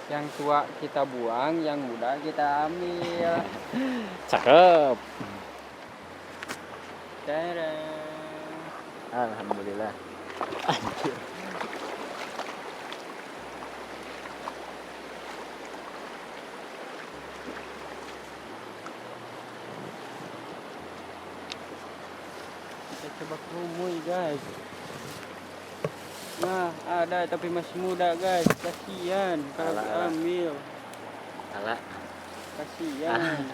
Yang tua kita buang, yang muda kita ambil. Cakep. Tereng. Alhamdulillah. Anjir. Kita coba kerumui guys. Nah ada tapi masih muda guys. Kasihan kalau Alah, alah. diambil. Alah, Kasihan.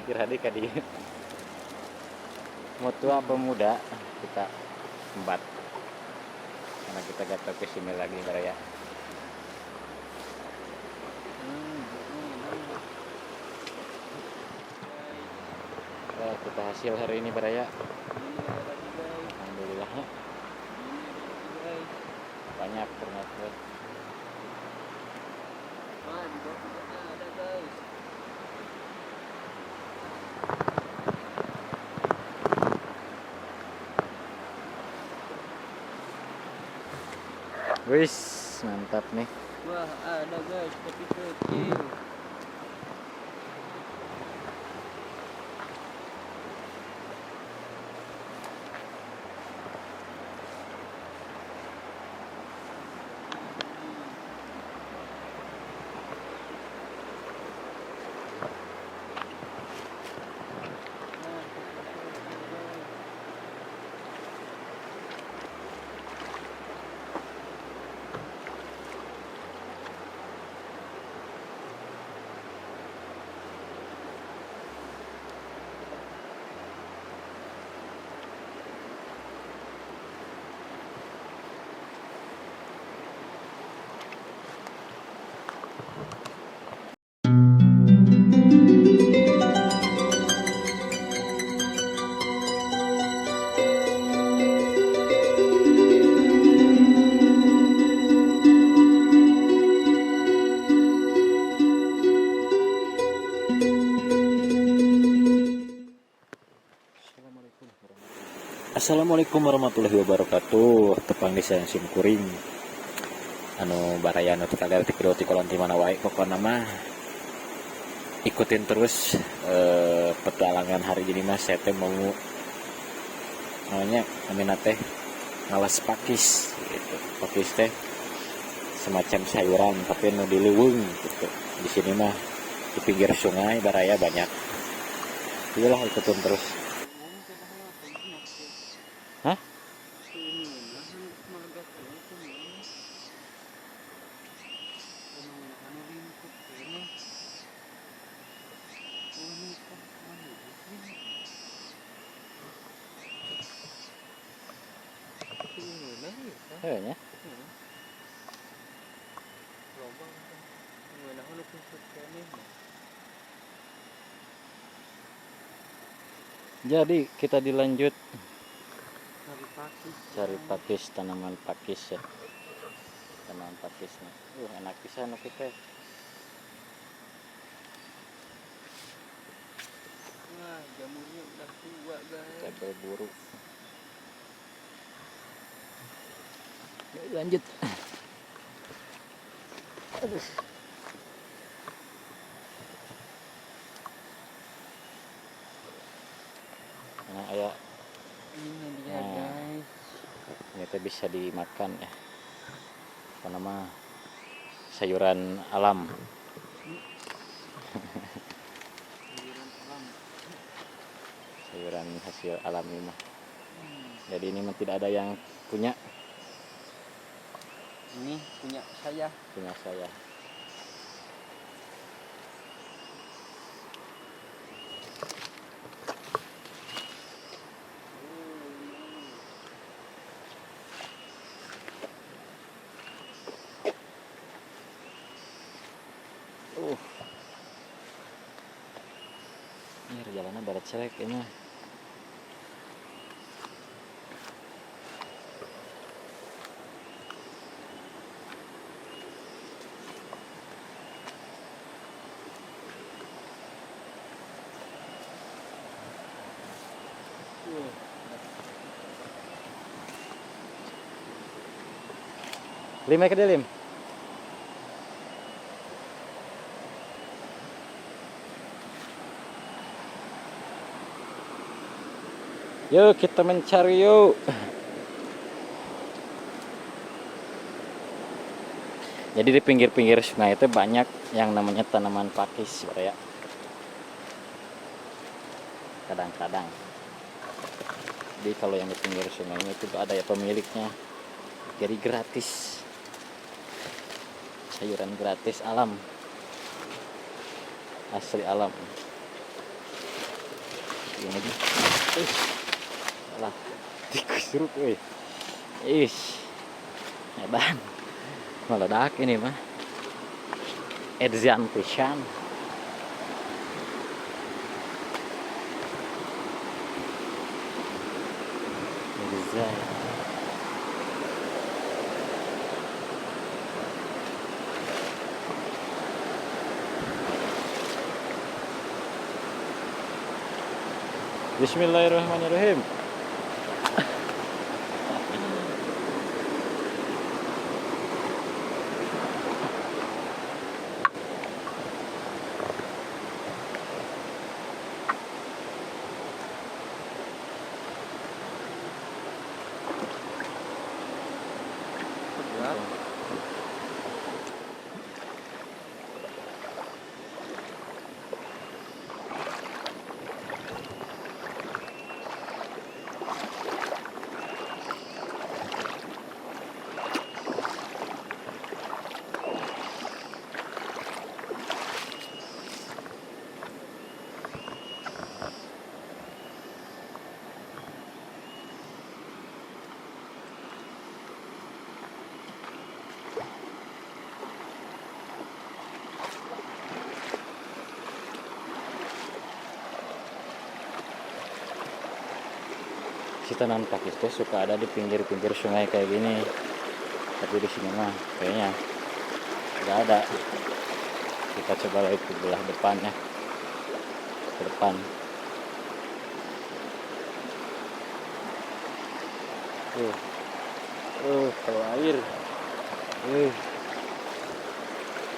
iradi ka dieu. Mau tua apa muda kita embat. Karena kita gak tahu kesini lagi baraya. Kita hasil hari ini baraya. Alhamdulillah. Banyak ternyata. Wah, di bawah juga ada guys. Wis, mantap nih. Wah, ada guys, tapi kecil. Assalamualaikum warahmatullahi wabarakatuh. Tepang desa yang simkuring. Anu baraya anu kagak ti kolon ti mana wae pokona mah ikutin terus petualangan hari ini mas. Saya teh mau namanya namina teh ngalas pakis gitu. Pakis teh semacam sayuran tapi anu di leuweung gitu. Di sini mah di pinggir sungai baraya banyak. Iyalah ikutin terus. Hah? Kayaknya. Jadi kita dilanjut cari pakis, tanaman pakis ya. Tanaman pakisnya. Enak pisan oke teh. Wah, jamurnya udah tua guys. Kita berburu. Yuk, lanjut. Aduh. Nah, ayah. Ini dia guys. Ini teh bisa dimakan ya. Apa nama? Sayuran alam. Sayuran hasil alam ini mah. Jadi ini mah tidak ada yang punya. Ini punya saya. Punya saya. Ini jalannya barat celek ini. Lima ke dalam. Yuk kita mencari yuk. Jadi di pinggir-pinggir sungai itu banyak yang namanya tanaman pakis, ya. Kadang-kadang. Jadi kalau yang di pinggir sungainya itu ada ya pemiliknya. Jadi gratis. Sayuran gratis alam. Asli alam. Ini dia. Alah, tikus jeruk euy. Edan. Meledak ini mah. Edzian pisan. Edzan. Bismillahirrahmanirrahim. Si tanaman pakis teh suka ada di pinggir-pinggir sungai kayak gini. Tapi di sini mah kayaknya nggak ada. Kita coba lihat ke belah depannya. Ke depan. Kalau air.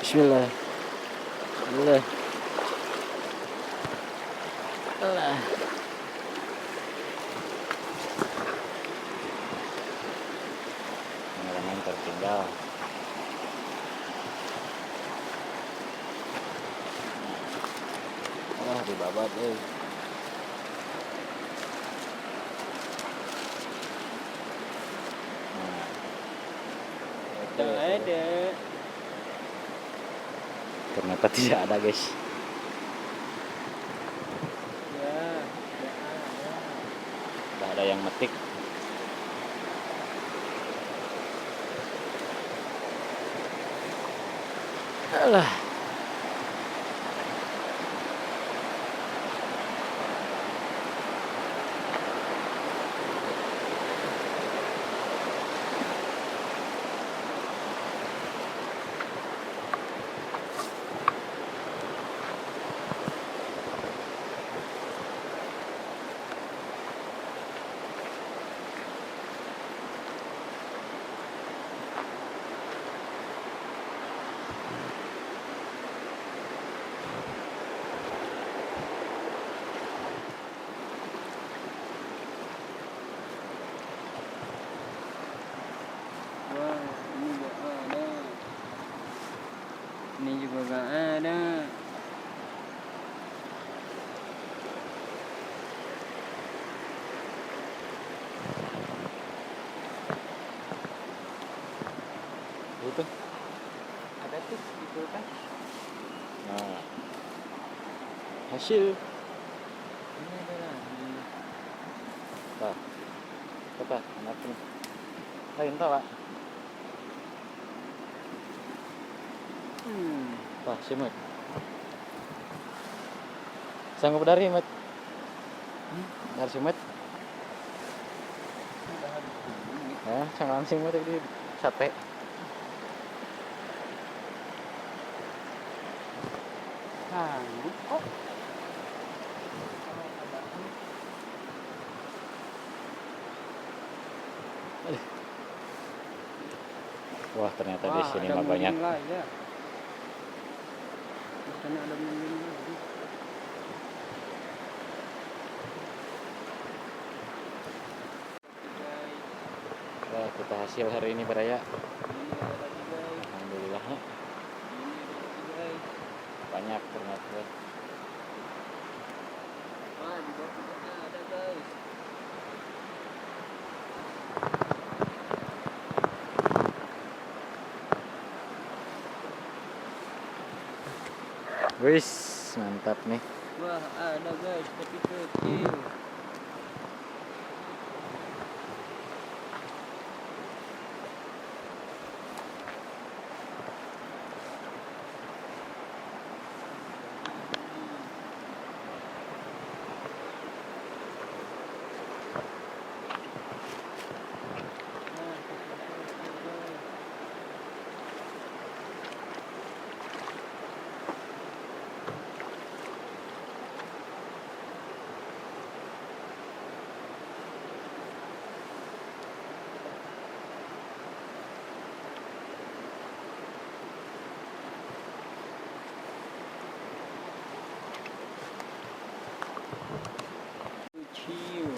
Bismillah. Bismillah. Allah. Kameramen tertinggal. Wah, dibabat euy. Tidak ada. Ternyata tidak ada, guys. Ya, tidak ada. Tidak ada yang metik. Alah. Wah, ini nggak ada. Ini juga nggak ada. Itu. Ada tuh di kulkas. Nah. Hasil. Ini ada lagi. Tah. Apa? Anaknya. Lain tahu, Pak. Wah, si Mat. Sanggup dari Mat. Dari si Mat. Udah habis ini. Ya, sang langsing Mat di sate. Sanggup kok. Wah, ternyata di Wah, sini ada mah banyak. mending lah ya. Di sana ada mending lagi. Alhamdulillah kita hasil hari ini Baraya. Ini ada lagi guys. Alhamdulillah Ini ada lagi guys. banyak ternyata. Wah, di bawah kita ada guys. Wis, mantap nih. Wah, ada guys, tapi kecil. Kecil.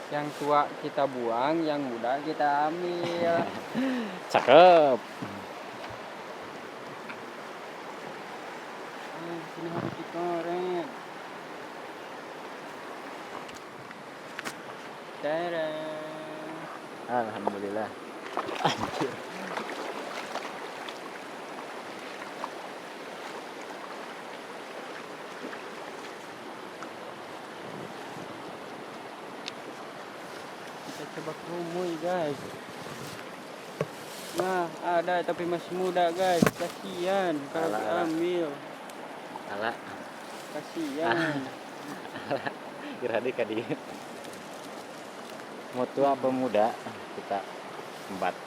Yang tua kita buang, yang muda kita ambil. Cakep. Sini harus dikorek. Tada. Alhamdulillah. Anjir. Kita coba kerumui guys. Nah, ada tapi masih muda guys. Kasihan kalau Alah, alah. diambil. Ala, Kasihan. iradi kadi. Mau tua apa muda kita embat.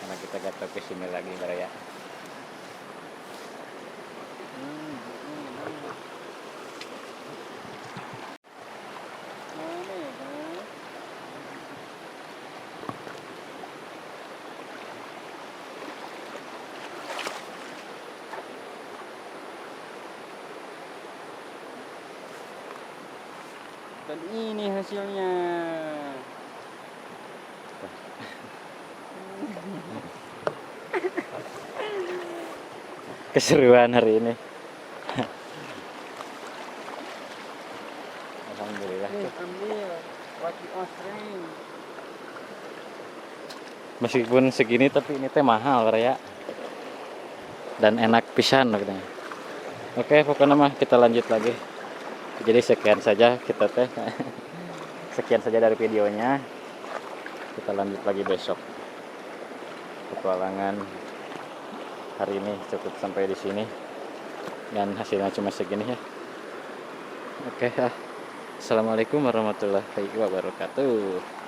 Karena kita gak tahu ke sini lagi Baraya. Mana ya guys? Dan ini hasilnya. Keseruan hari ini. Alhamdulillah. Ambil wati osreng. Meskipun segini tapi ini teh mahal Baraya. Dan enak pisan katanya. Oke, pokoknya mah kita lanjut lagi. Jadi sekian saja kita teh. Sekian saja dari videonya. Kita lanjut lagi besok. Petualangan hari ini cukup sampai di sini. Dan hasilnya cuma segini ya. Oke, Assalamualaikum warahmatullahi wabarakatuh.